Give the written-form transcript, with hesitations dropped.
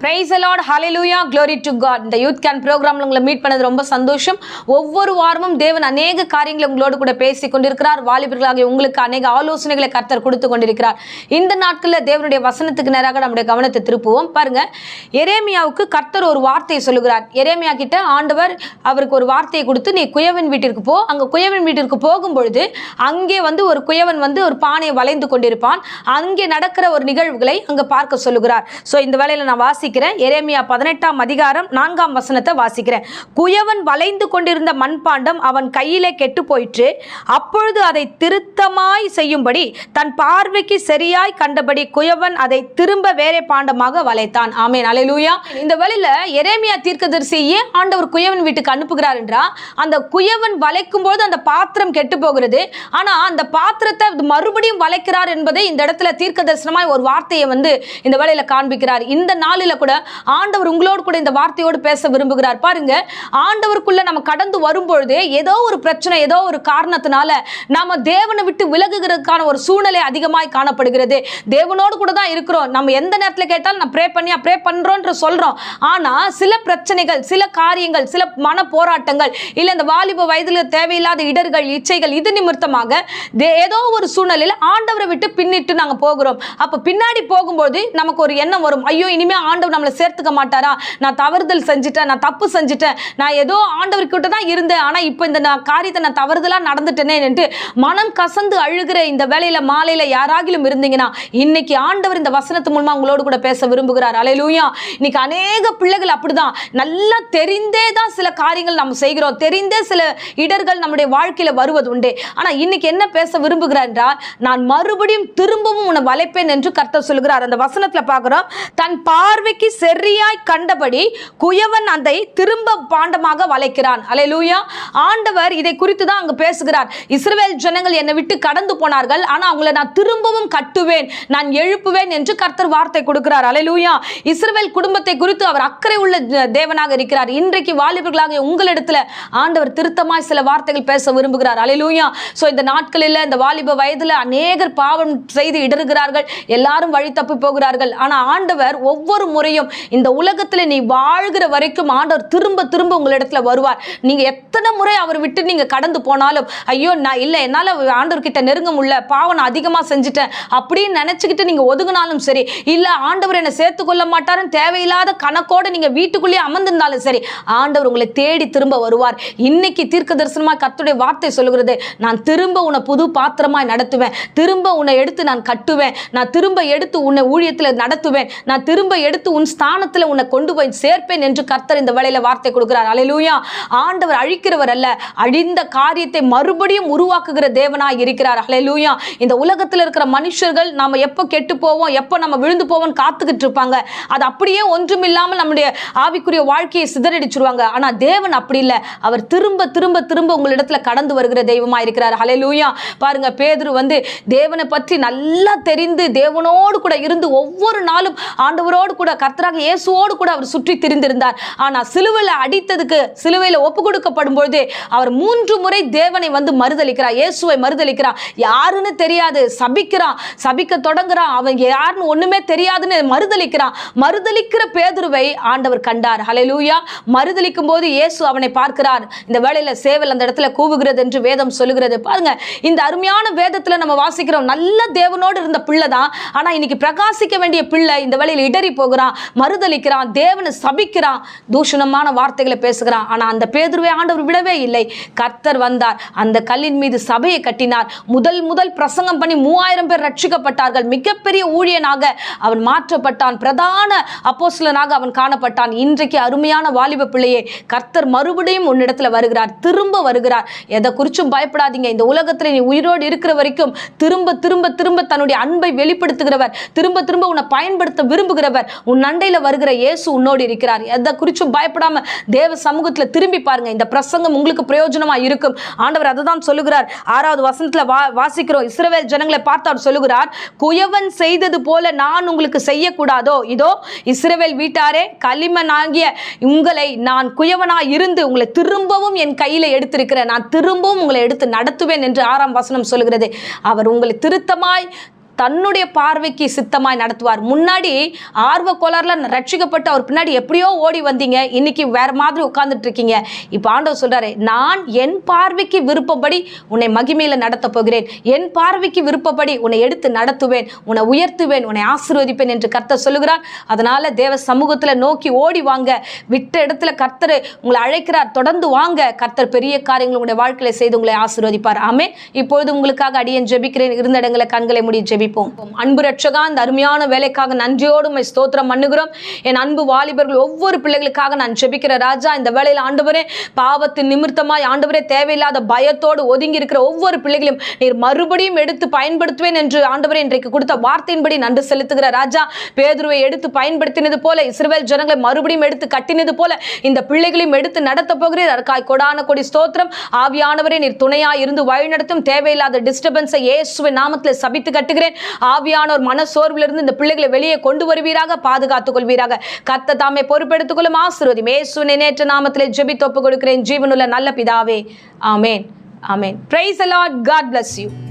Praise the Lord, hallelujah, glory to God. இந்த youth can ப்ரோக்ராம்ல உங்களை மீட் பண்ணது ரொம்ப சந்தோஷம். ஒவ்வொரு வாரமும் தேவன் அநேக காரியங்களை உங்களோடு கூட பேசி கொண்டிருக்கிறார். வாலிபர்களாகிய உங்களுக்கு அநேக ஆலோசனைகளை கர்த்தர் கொடுத்து கொண்டிருக்கிறார். இந்த நாட்களில் தேவனுடைய வசனத்துக்கு நேராக நம்முடைய கவனத்தை திருப்புவோம். பாருங்க, எரேமியாவுக்கு கர்த்தர் ஒரு வார்த்தையை சொல்லுகிறார். எரேமியா கிட்ட ஆண்டவர் அவருக்கு ஒரு வார்த்தையை கொடுத்து, நீ குயவன் வீட்டிற்கு போ. அங்கே குயவன் வீட்டிற்கு போகும்பொழுது அங்கே ஒரு குயவன் ஒரு பானையை வளைந்து கொண்டிருப்பான். அங்கே நடக்கிற ஒரு நிகழ்வுகளை அங்கே பார்க்க சொல்லுகிறார். ஸோ இந்த வேளையில் நான் வாசிக்கிறேன். எரேமியா 18ஆம் அதிகாரம் 4ஆம் வசனத்தை வாசிக்கிறேன். குயவன் வளைந்து கொண்டிருந்த மண்பாண்டம் அவன் கையிலே கெட்டு போயிற்று. அப்பொழுது அதை திருத்தமாய் செய்யும்படி தன் பார்வைக்கு சரியாய் கண்டபடி குயவன் அதை திரும்ப வேறே பாண்டமாக வளைத்தான். ஆமென், அல்லேலூயா. இந்த வேளையில எரேமியா தீர்க்கதரிசி ஏன் ஆண்டவர் குயவன் வீட்டுக்கு அனுப்புகிறார் என்றால், அந்த குயவன் வளைக்கும் போது அந்த பாத்திரம் கெட்டு போகிறது. ஆனா அந்த பாத்திரத்தை மறுபடியும் வளைக்கிறார் என்பதை இந்த இடத்துல தீர்க்க தரிசனமாய் ஒரு வார்த்தையை இந்த வேளையில காண்பிக்கிறார். இந்த நாளில கூட ஆண்டவர் உங்களோடு கூட இந்த வார்த்தையோடு பேச விரும்புகிறார். பாருங்க, ஆண்டவருக்குள்ள நம்ம கடந்து வரும்பொழுது ஏதோ ஒரு பிரச்சனை, ஏதோ ஒரு காரணத்தினால நாம தேவனை விட்டு விலகுகிறதுக்கான ஒரு சூழ்நிலை அதிகமாய் காணப்படுகிறது. தேவனோடு கூட தான் இருக்கிறோம். நம்ம எந்த நேரத்தில் கேட்டாலும் நான் ப்ரே பண்றோம்ன்ற சொல்றோம். ஆனா சில பிரச்சனைகள், சில காரியங்கள், சில மன போராட்டங்கள், இல்ல இந்த வாலிப வயதில் தேவையில்லாத இடர்கள், இச்சைகள், இது நிமித்தமாக ஏதோ ஒரு சூழ்நிலையில் ஆண்டவரை விட்டு பின்னிட்டு நாங்க போகிறோம். அப்ப பின்னாடி போகும்போது நமக்கு ஒரு எண்ணம் வரும், ஐயோ இனிமே ஆண்டவர் நம்மளை சேர்த்துக்க மாட்டாரா, நான் தவறுதல் செஞ்சுட்டேன், நான் தப்பு செஞ்சுட்டேன், நான் ஏதோ ஆண்டவர்கிட்ட தான் இருந்தேன், ஆனா இப்போ இந்த காரியத்தை நான் தவறுதலா நடந்துட்டேனே என்று மனம் கசந்து அழுகிற இந்த வேளையில மாலையில யாராகிலும் இருந்தீங்கன்னா, இன்னைக்கு ஆண்டவர் இந்த வசனத்து மூலமா உங்களோடு கூட பேச விரும்புகிறார். அல்லேலூயா. இன்னைக்கு அநேக பிள்ளைகள் அப்படிதான், நல்லா தெரிந்தே தான் சில காரியங்கள் நம்ம செய்கிறோம், தெரிந்தே சில இடர்கள் நம்முடைய வாழ்க்கையில வருவது உண்டு. ஆனா இன்னைக்கு என்ன பேச விரும்புகிறார் என்றால், நான் மறுபடியும் திரும்பவும் உன்னை வளைப்பேன் என்று கர்த்தர் சொல்கிறார். அந்த வசனத்துல பார்க்கிறோம், தன் பார்வைக்கு சரியாய் கண்டபடி குயவன் அதை திரும்ப பாண்டமாக வளைக்கிறான். அல்லேலூயா. ஆண்டவர் இதை குறித்து தான் அங்க பேசுகிறார். இஸ்ரவேல் ஜனங்கள் என்னை விட்டு கடந்து போனார்கள், ஆனா அவங்களை நான் திரும்பவும் கட்டுவேன், நான் எழுப்புவேன் என்று கர்த்தர் வார்த்தை கொடுக்கிறார். அல்லேலூயா. இஸ்ரவேல் குடும்பத்தை குறித்து அவர் அக்கறை உள்ள தேவனாக இருக்கிறார். இன்றைக்கு வாலிபர்களாக உங்களிடத்துல ஆண்டவர் திருத்தமாய் சில வார்த்தைகள் பேச விரும்புகிறார். அல்லேலூயா. சோ இந்த நாட்களில் இந்த வாலிப வயதுல அநேகர் பாவம் செய்து இடறுகிறார்கள், எல்லாரும் வழி தப்பி போகிறார்கள். ஆனா ஆண்டவர் ஒவ்வொரு முறையும் இந்த உலகத்துல நீ வாழ்கிற வரைக்கும் ஆண்டவர் திரும்ப திரும்ப உங்களிடத்துல வருவார். நீங்க எத்தனை முறை அவர் விட்டு நீங்க கடந்து போனாலும், ஐயோ நான் இல்ல, என்னால ஆண்டவர் கிட்ட நெருங்க முடியல, பாவம் நான் அதிகமா செஞ்சுட்டேன் அப்படின்னு நினைச்சுக்கிட்டு நீங்க ஒதுங்கினாலும் சரி, இல்ல ஆண்டவர் என்னை சேர்த்து கொள்ள மாட்டாருன்னு தேவையில்லாத கணக்கோட நீங்க வீட்டுக்குள்ளேயே அமர்ந்திருந்தாலும் சரி, ஆண்டவர் உங்களை தேடி திரும்ப வருவார். இன்னைக்கு தீர்க்க தரிசனமா கர்த்தருடைய வார்த்தை சொல்லுகிறது, நான் திரும்ப உன்னை புது பாத்திரமாய் நடத்துவேன், திரும்ப உன்னை எடுத்து நான் கட்டுவேன், நான் திரும்ப எடுத்து உன்னை ஊழியத்தில் நடத்துவேன், நான் திரும்ப எடுத்து உன் ஸ்தானத்தில் உன்னை கொண்டு போய் சேர்ப்பேன் என்று கர்த்தர் இந்த வேளையில வார்த்தை கொடுக்கிறார். அல்லேலூயா. ஆண்டவர் அழிக்கிறவர் அல்ல, அழிந்த காரியத்தை மறுபடியும் உருவாக்குகிற தேவனாய் இருக்கிறார். அல்லேலூயா. இந்த உலகத்தில் இருக்கிற மனுஷர்கள் நாம எப்போ கெட்டு போவோம், எப்போ நம்ம விழுந்து போவோம் காத்துக்கிட்டு இருப்பாங்க. அது அப்படியே ஒன்றும் இல்லாமல் நம்முடைய ஆவிக்குரிய வாழ்க்கையை சிதறடிச்சிருவாங்க. ஆனா தேவன் அப்படி இல்லை, அவர் திரும்ப திரும்ப திரும்ப உங்களிடத்துல கடந்து வருகிற தெய்வமா இருக்கிறார். அல்லேலூயா. பாருங்க, பேதுரு தேவனை பற்றி நல்லா தெரிந்து தேவனோடு கூட இருந்து ஒவ்வொரு நாளும் ஆண்டவரோடு கூட கர்த்தராக இயேசுவோடு கூட அவர் சுற்றி திரிந்திருந்தார். ஆனா சிலுவையில் அடித்ததுக்கு, சிலுவையில் ஒப்பு கொடுக்கப்படும் பொழுது அவர் 3 முறை தேவனை மறுதலிக்கிறார், இயேசுவை மறுதலிக்கிறார். யாருன்னு தெரியாது, சபிக்கிறான், சபிக்க தொடங்குறான், அவன் யாருன்னு ஒண்ணுமே தெரியாதுன்னு மறுதலிக்கிறான். மறுதலிக்கிற பேதுருவை ஆண்டவர் கண்டார். ஹல்லேலூயா. மறுதலிக்கும் போது இயேசு அவனை பார்க்கிறார். இந்த வேளையில சேவல் அந்த இடத்துல கூவுகிறது என்று வேதம் சொல்லுகிறது. பாருங்க, இந்த அருமையான வேதத்துல நம்ம வாசிக்கிறோம், நல்ல தேவனோடு இருந்த பிள்ளை தான், ஆனா இன்னைக்கு பிரகாசிக்க வேண்டிய பிள்ளை இந்த வேளையில இடறி போகிறான், மறுதலிக்கிறான், தேவனை சபிக்கிறான், தூஷணமான வார்த்தைகளை பேசுகிறான். ஆனா அந்த பேதுருவை ஆண்டவர் விடவே இல்லை. கர்த்தர் வந்தார், அந்த கல்லின் மீது சபையை கட்டினார். முதல் பிரசங்கம் பண்ணி 3000 பேர் ரட்சிக்கப்பட்டார்கள். மிகப்பெரிய ஊழியனாக அவன் மாற்றப்பட்டான், பிரதான அப்போஸ்தலனாக அவன் காணப்பட்டான். இன்றைக்கு அருமையான வாலிப பிள்ளையே, கர்த்தர் மறுபடியும் உன்னிடத்துல வருகிறார், திரும்ப வருகிறார். எதை குறிச்சும் பயப்படாதீங்க. இந்த உலகத்துல நீ உயிரோடு இருக்கிற வரைக்கும் திரும்ப திரும்ப திரும்ப தன்னுடைய அன்பை வெளிப்படுத்துகிறவர், திரும்ப திரும்ப உன்னை பயன்படுத்த விரும்புகிறவர், உன் அண்டையில வருகிற இயேசு உன்னோடு இருக்கிறார். எதை குறிச்சும் பயப்படாம தேவ சமூகத்துல திரும்பி பாருங்க. இந்த பிரசங்கம் உங்களுக்கு பிரயோஜனமா இருக்கும். ஆண்டவர் அதை தான் சொல்லுகிறார். 6வது வசனத்துல வாசிக்கிறோம், இஸ்ரவேல் ஜனங்களை பார்த்து அவர் சொல்லுகிறார், குயவன் செய்தது போல நான் உங்களுக்கு செய்யக்கூடாதோ? இதோ இஸ்ரவேல் வீட்டாரே, களிமண்ணாகிய உங்களை நான் குயவனாய் இருந்து உங்களை திரும்பவும் என் கையில எடுத்திருக்கிறேன், நான் திரும்பவும் உங்களை எடுத்து நடத்துவேன் என்று 6ஆம் வசனம் சொல்லுகிறது. அவர் உங்களை திருத்தமாய் தன்னுடைய பார்வைக்கு சித்தமாய் நடத்துவார். முன்னாடி ஆர்வ கோளாறுல ரட்சிக்கப்பட்டு அவர் பின்னாடி எப்படியோ ஓடி வந்தீங்க, இன்னைக்கு வேற மாதிரி உட்கார்ந்துட்டு இருக்கீங்க. இப்ப ஆண்டவர் சொல்றாரு, நான் என் பார்வைக்கு விருப்பப்படி உன்னை மகிமையில நடத்த போகிறேன், என் பார்வைக்கு விருப்பப்படி உன்னை எடுத்து நடத்துவேன், உன்னை உயர்த்துவேன், உன்னை ஆசீர்வதிப்பேன் என்று கர்த்தர் சொல்லுகிறார். அதனால தேவ சமூகத்துல நோக்கி ஓடி வாங்க. விட்ட இடத்துல கர்த்தர் உங்களை அழைக்கிறார். தொடர்ந்து வாங்க. கர்த்தர் பெரிய காரியங்கள் உங்களுடைய வாழ்க்கையில செய்து உங்களை ஆசீர்வதிப்பார். ஆமென். இப்பொழுது உங்களுக்காக அடியேன் ஜெபிக்கிறேன். இருந்த இடங்களை கண்களை மூடி ஜெபிப்போம். அன்பு ரட்சகா, இந்த அருமையான வேலைக்காக நன்றியோடு உம்மை ஸ்தோத்திரம் பண்ணுகிறோம். என் அன்பு வாலிபர்கள் ஒவ்வொரு பிள்ளைகளுக்காக நான் ஜெபிக்கிற ராஜா, இந்த வேளையில் ஆண்டவரே, பாவத்தின் நிமித்தமாய் ஆண்டவரே தேவையில்லாத பயத்தோடு ஒதுங்கி இருக்கிற ஒவ்வொரு பிள்ளைகளையும் நீர் மறுபடியும் எடுத்து பயன்படுத்துவேன் என்று ஆண்டவரே இன்றைக்கு கொடுத்த வார்த்தையின்படி நன்றி செலுத்துகிற ராஜா. பேதுருவை எடுத்து பயன்படுத்தினது போல, இஸ்ரவேல் ஜனங்களை மறுபடியும் எடுத்து கட்டினது போல இந்த பிள்ளைகளையும் எடுத்து நடத்த போகிறீர். அதற்காய் கொடான கொடி ஸ்தோத்திரம். ஆவியானவரே, நீர் துணையா இருந்து வழிநடத்தும். தேவையில்லாத டிஸ்டர்பன்ஸை இயேசுவின் நாமத்தில் சபித்து கட்டுகிறேன். ஆவியானோர் மனசோர்விலிருந்து இந்த பிள்ளைகளை வெளியே கொண்டு வருவீராக, பாதுகாத்துக் கொள்வீராக. கர்த்தர் தாமே பொறுப்பெடுத்துக் கொள்ளும். ஆசீர்வதி இயேசுவின் நேற்ற நாமத்திலே ஜெபித்து ஒப்புக் கொடுக்கிறேன் ஜீவனுள்ள நல்ல பிதாவே. ஆமென். ஆமென். Praise the Lord. God bless you.